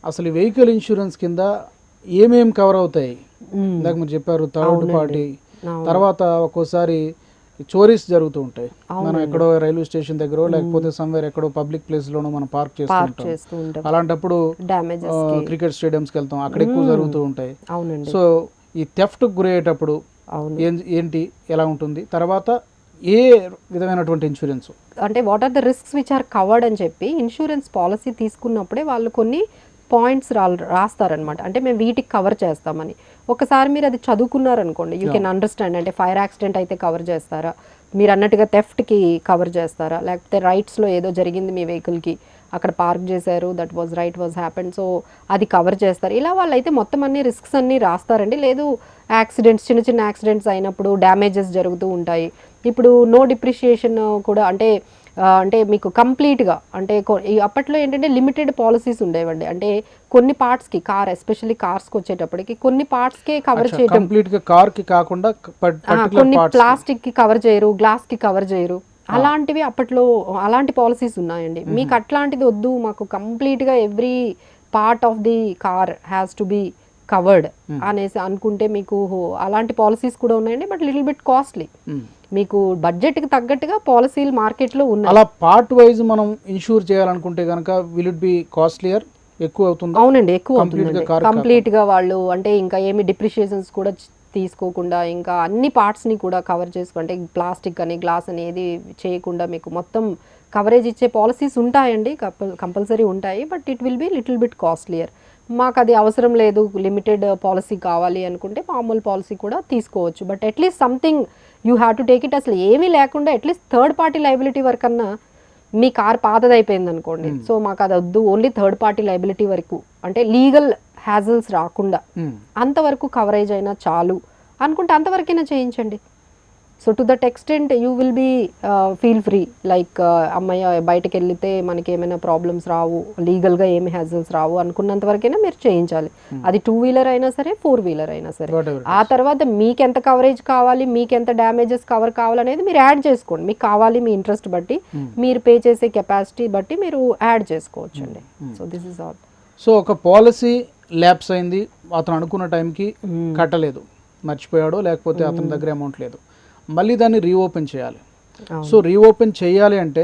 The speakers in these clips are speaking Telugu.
అసలు ఈ వెహికల్ ఇన్సూరెన్స్ కింద ఏమేమి కవర్ అవుతాయి? ఇందాక మీరు చెప్పారు థర్డ్ పార్టీ, తర్వాత ఒక్కోసారి చోరీస్ జరుగుతూ ఉంటాయి. మనం ఎక్కడో రైల్వే స్టేషన్ దగ్గర లేకపోతే సమ్వేర్ ఎక్కడో పబ్లిక్ ప్లేస్ లోనో మనం పార్క్ చేస్తూ ఉంటాం. అలాంటప్పుడు క్రికెట్ స్టేడియంస్కి వెళ్తాం, అక్కడ ఎక్కువ జరుగుతూ ఉంటాయి. సో ఈ థెఫ్ట్ గురయ్యేటప్పుడు ఏంటి, ఎలా ఉంటుంది, తర్వాత ఏ విధమైనటువంటి ఇన్సూరెన్స్ అంటే what are the risks which are covered అని చెప్పి ఇన్సూరెన్స్ పాలసీ తీసుకున్నప్పుడే వాళ్ళు కొన్ని పాయింట్స్ రాస్తారనమాట. అంటే మేము వీటికి కవర్ చేస్తామని. ఒకసారి మీరు అది చదువుకున్నారనుకోండి, యూ కెన్ అండర్స్టాండ్. అంటే ఫైర్ యాక్సిడెంట్ అయితే కవర్ చేస్తారా, మీరు అన్నట్టుగా థెఫ్ట్కి కవర్ చేస్తారా, లేకపోతే రైట్స్లో ఏదో జరిగింది మీ వెహికల్కి, అక్కడ పార్క్ చేశారు, that was right was happen, so అది కవర్ చేస్తారు. ఇలా వాళ్ళైతే మొత్తం అన్ని రిస్క్స్ అన్నీ రాస్తారండి. లేదు యాక్సిడెంట్స్, చిన్న చిన్న యాక్సిడెంట్స్ అయినప్పుడు డ్యామేజెస్ జరుగుతూ ఉంటాయి. ఇప్పుడు నో డిప్రిషియేషన్ కూడా అంటే మీకు కంప్లీట్గా అంటే అప్పట్లో ఏంటంటే లిమిటెడ్ పాలసీస్ ఉండేవండి. అంటే కొన్ని పార్ట్స్కి, కార్ ఎస్పెషల్లీ కార్స్కి వచ్చేటప్పటికి కొన్ని పార్ట్స్కే కవర్ చేయడం, కంప్లీట్గా కార్కి కాకుండా కొన్ని ప్లాస్టిక్కి కవర్ చేయరు, గ్లాస్కి కవర్ చేయరు. అలాంటివి అప్పట్లో అలాంటి పాలసీస్ ఉన్నాయండి. మీకు అట్లాంటిది వద్దు, మాకు కంప్లీట్గా every part of the car has to be covered అనేసి అనుకుంటే మీకు అలాంటి పాలసీస్ కూడా ఉన్నాయండి. But little bit costly. మీకు బడ్జెట్కి తగ్గట్టుగా పాలసీలు మార్కెట్లో ఉన్నాయి. అలా పార్ట్ వైజ్ మనం ఇన్సూర్ చేయాలనుకుంటే కనుక విల్ ఇట్ బి కాస్ట్లియర్, ఎక్కువ అవుతుంది? అవునండి, ఎక్కువ అవుతుంది. కంప్లీట్గా వాళ్ళు అంటే ఇంకా ఏమి డిప్రిషియేషన్స్ కూడా తీసుకోకుండా ఇంకా అన్ని పార్ట్స్ని కూడా కవర్ చేసుకుంటే ప్లాస్టిక్ అని గ్లాస్ అని ఏది చేయకుండా మీకు మొత్తం కవరేజ్ ఇచ్చే పాలసీస్ ఉంటాయండి, కంపల్సరీ ఉంటాయి. But it will be little bit costlier. మాకు అది అవసరం లేదు, లిమిటెడ్ పాలసీ కావాలి అనుకుంటే మామూలు పాలసీ కూడా తీసుకోవచ్చు. But at least something you have to take it. అసలు ఏమీ లేకుండా అట్లీస్ట్ థర్డ్ పార్టీ లైబిలిటీ వరకు అన్నా, మీ కార్ పాతదైపోయింది అనుకోండి, సో మాకు అది వద్దు, ఓన్లీ థర్డ్ పార్టీ లైబిలిటీ వరకు, అంటే లీగల్ హ్యాజల్స్ రాకుండా అంతవరకు కవరేజ్ అయినా చాలు అనుకుంటే అంతవరకైనా చేయించండి. So to that extent you will be feel free. Like అమ్మాయి బయటకు వెళ్తే మనకి ఏమైనా ప్రాబ్లమ్స్ రావు, లీగల్గా ఏమి హ్యాజల్స్ రావు అనుకున్నంత వరకైనా మీరు చేయించాలి. అది 2 వీలర్ అయినా సరే, 4 వీలర్ అయినా సరే. ఆ తర్వాత మీకు ఎంత కవరేజ్ కావాలి, మీకు ఎంత డ్యామేజెస్ కవర్ కావాలనేది మీరు యాడ్ చేసుకోండి. మీకు కావాలి మీ ఇంట్రెస్ట్ బట్టి, మీరు పే చేసే కెపాసిటీ బట్టి మీరు యాడ్ చేసుకోవచ్చు అండి. So this is all. So ఒక పాలసీ ల్యాప్స్ అయింది, అతను అనుకున్న టైంకి కట్టలేదు, మర్చిపోయాడో లేకపోతే అతని దగ్గర అమౌంట్ లేదు, మళ్ళీ దాన్ని రీఓపెన్ చేయాలి. సో రీఓపెన్ చేయాలి అంటే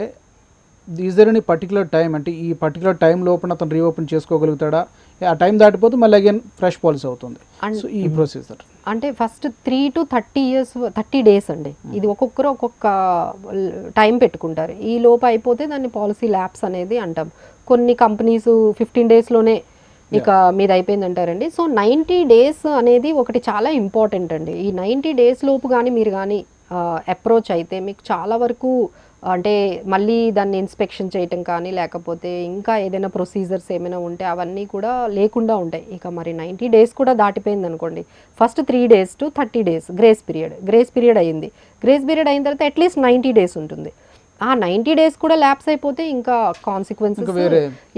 is there any particular time, అంటే ఈ పర్టికులర్ టైం లోపల అతను రీఓపెన్ చేసుకోగలుగుతాడా, ఆ టైం దాటిపోతే మళ్ళీ అగైన్ ఫ్రెష్ పాలసీ అవుతుంది? సో ఈ ప్రొసీజర్ అంటే ఫస్ట్ 3 to 30 days అండి. ఇది ఒక్కొక్కరు ఒక్కొక్క టైం పెట్టుకుంటారు. ఈ లోపు అయిపోతే దాన్ని పాలసీ ల్యాప్స్ అనేది అంటాం. కొన్ని కంపెనీస్ 15 daysలోనే ఇక మీద అయిపోయింది అంటారండి. సో 90 days అనేది ఒకటి చాలా ఇంపార్టెంట్ అండి. ఈ 90 days లోపు కానీ మీరు కానీ అప్రోచ్ అయితే మీకు చాలా వరకు అంటే మళ్ళీ దాన్ని ఇన్స్పెక్షన్ చేయటం కానీ లేకపోతే ఇంకా ఏదైనా ప్రొసీజర్స్ ఏమైనా ఉంటే అవన్నీ కూడా లేకుండా ఉంటాయి. ఇక మరి 90 days కూడా దాటిపోయింది అనుకోండి, first 3 days to 30 days grace period అయ్యింది. గ్రేస్ పీరియడ్ అయిన తర్వాత అట్లీస్ట్ 90 days ఉంటుంది. ఆ 90 days కూడా ల్యాప్స్ అయిపోతే ఇంకా కాన్సిక్వెన్సెస్,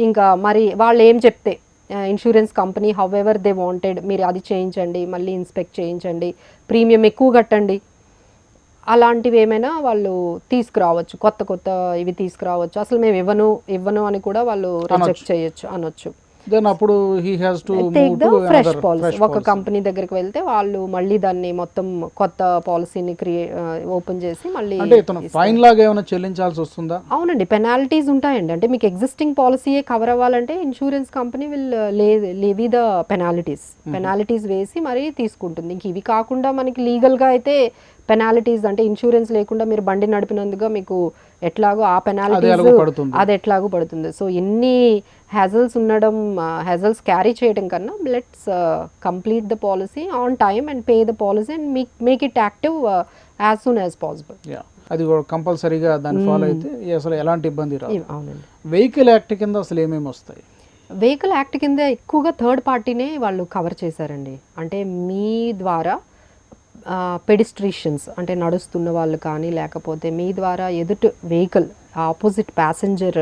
ఇంకా మరి వాళ్ళు ఏం చెప్తే insurance company how ever they wanted, మీరు అది చేయించండి, మళ్ళీ ఇన్స్పెక్ట్ చేయించండి, ప్రీమియం ఎక్కువ కట్టండి, అలాంటివి ఏమైనా వాళ్ళు తీసుకురావచ్చు, కొత్త ఇవి తీసుకురావచ్చు. అసలు మేము ఇవ్వను అని కూడా వాళ్ళు రిజెక్ట్ చేయొచ్చు, అనొచ్చు. దెన్ అప్పుడు he has to take the fresh policy. ఒక కంపెనీ దగ్గరికి వెళ్తే వాళ్ళు మళ్ళీ దాన్ని మొత్తం కొత్త పాలసీని ఓపెన్ చేసి మళ్ళీ ఫైన్ లాగా ఏమైనా చెల్లించాల్సి వస్తుందా? అవునండి, పెనాల్టీస్ ఉంటాయండి. అంటే మీకు ఎగ్జిస్టింగ్ పాలసీయే కవర్ అవ్వాలంటే insurance company will Levi the penalties వేసి మరీ తీసుకుంటుంది. ఇంక ఇవి కాకుండా మనకి లీగల్గా అయితే పెనాల్టీస్ అంటే ఇన్సూరెన్స్ లేకుండా మీరు బండి నడిపినందుగా మీకు ఎట్లాగో ఆ పెనాల్టీస్ అది ఎట్లాగో పడుతుంది. సో ఎన్ని హ్యాజల్స్ క్యారీ చేయడం కన్నా let's complete the policy on time and pay the policy and make it active as soon as possible. అది కంపల్సరీగా దాన్ని ఫాలో అయితే అసలు ఎలాంటి ఇబ్బంది రాదు. అవునండి. వెహికల్ యాక్ట్ కింద అసలు ఏమేమి వస్తాయి? వెహికల్ యాక్ట్ కింద ఎక్కువగా థర్డ్ పార్టీనే వాళ్ళు కవర్ చేశారండి. అంటే మీ ద్వారా పెడిస్ట్రీషియన్స్ అంటే నడుస్తున్న వాళ్ళు కానీ లేకపోతే మీ ద్వారా ఎదుటి వెహికల్ ఆపోజిట్ ప్యాసింజర్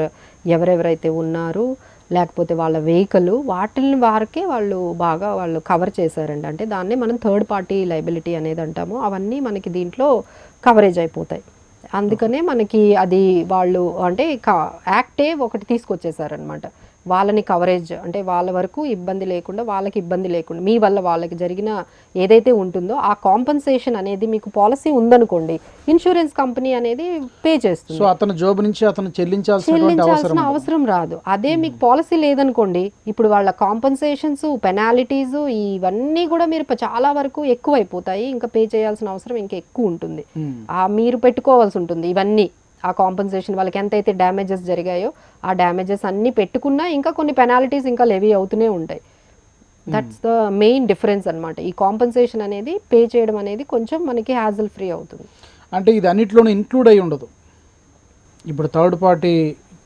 ఎవరెవరైతే ఉన్నారో లేకపోతే వాళ్ళ వెహికల్ వాటిని వారికే వాళ్ళు కవర్ చేశారండి. అంటే దాన్నే మనం థర్డ్ పార్టీ లైబిలిటీ అనేది అంటాము. అవన్నీ మనకి దీంట్లో కవరేజ్ అయిపోతాయి. అందుకనే మనకి అది వాళ్ళు అంటే యాక్టే ఒకటి తీసుకొచ్చేసారనమాట. వాళ్ళని కవరేజ్ అంటే వాళ్ళ వరకు ఇబ్బంది లేకుండా, వాళ్ళకి ఇబ్బంది లేకుండా, మీ వల్ల వాళ్ళకి జరిగిన ఏదైతే ఉంటుందో ఆ కాంపన్సేషన్ అనేది మీకు పాలసీ ఉందనుకోండి, ఇన్సూరెన్స్ కంపెనీ అనేది పే చేస్తుంది. సో అతను జాబ్ నుంచి అతను చెల్లించాల్సిన అవసరం రాదు. అదే మీకు పాలసీ లేదనుకోండి, ఇప్పుడు వాళ్ళ కాంపన్సేషన్స్, పెనాలిటీస్ ఇవన్నీ కూడా మీరు చాలా వరకు ఎక్కువ అయిపోతాయి. ఇంకా పే చేయాల్సిన అవసరం ఇంకా ఎక్కువ ఉంటుంది. మీరు పెట్టుకోవాల్సి ఉంటుంది ఇవన్నీ. ఆ కాంపన్సేషన్ వాళ్ళకి ఎంతైతే డ్యామేజెస్ జరిగాయో ఆ డ్యామేజెస్ అన్నీ పెట్టుకున్నా ఇంకా కొన్ని పెనాలిటీస్ ఇంకా లెవీ అవుతూనే ఉంటాయి. దట్స్ ద మెయిన్ డిఫరెన్స్ అనమాట. ఈ కాంపన్సేషన్ అనేది పే చేయడం అనేది కొంచెం మనకి హ్యాజల్ ఫ్రీ అవుతుంది. అంటే ఇది అన్నిట్లోనూ ఇంక్లూడ్ అయి ఉండదు. ఇప్పుడు థర్డ్ పార్టీ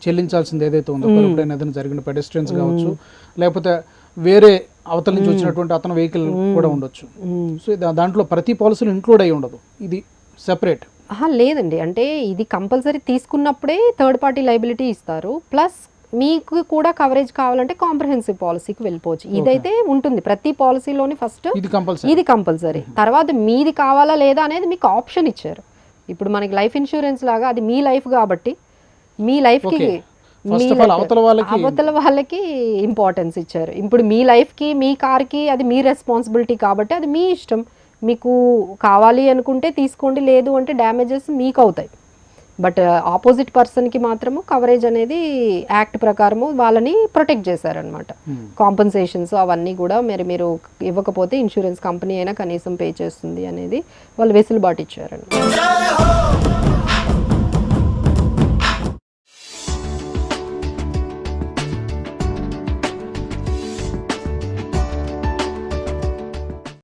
చెల్లించాల్సింది ఏదైతే ఉందో, ఎప్పుడైనా ఏదైనా జరిగిన పెడెస్ట్రియన్స్ కావచ్చు, లేకపోతే వేరే అవతల నుంచి వచ్చినటువంటి అతని వెహికల్ కూడా ఉండొచ్చు. సో దాంట్లో ప్రతి పాలసీలు ఇంక్లూడ్ అయి ఉండదు, ఇది సెపరేట్. లేదండి, అంటే ఇది కంపల్సరీ తీసుకున్నప్పుడే థర్డ్ పార్టీ లైబిలిటీ ఇస్తారు. ప్లస్ మీకు కూడా కవరేజ్ కావాలంటే కాంప్రహెన్సివ్ పాలసీకి వెళ్ళిపోవచ్చు. ఇదైతే ఉంటుంది ప్రతి పాలసీలోని. ఫస్ట్ ఇది కంపల్సరీ, తర్వాత మీది కావాలా లేదా అనేది మీకు ఆప్షన్ ఇచ్చారు. ఇప్పుడు మనకి లైఫ్ ఇన్సూరెన్స్ లాగా అది మీ లైఫ్ కాబట్టి మీ లైఫ్కి అవతల వాళ్ళకి ఇంపార్టెన్స్ ఇచ్చారు. ఇప్పుడు మీ లైఫ్కి, మీ కార్కి అది మీ రెస్పాన్సిబిలిటీ కాబట్టి అది మీ ఇష్టం. మీకు కావాలి అనుకుంటే తీసుకోండి, లేదు అంటే డ్యామేజెస్ మీకు అవుతాయి. బట్ ఆపోజిట్ పర్సన్కి మాత్రము కవరేజ్ అనేది యాక్ట్ ప్రకారము వాళ్ళని ప్రొటెక్ట్ చేశారనమాట. కాంపన్సేషన్స్ అవన్నీ కూడా మీరు ఇవ్వకపోతే ఇన్సూరెన్స్ కంపెనీ అయినా కనీసం పే చేస్తుంది అనేది వాళ్ళు వెసులుబాటు ఇచ్చారండి.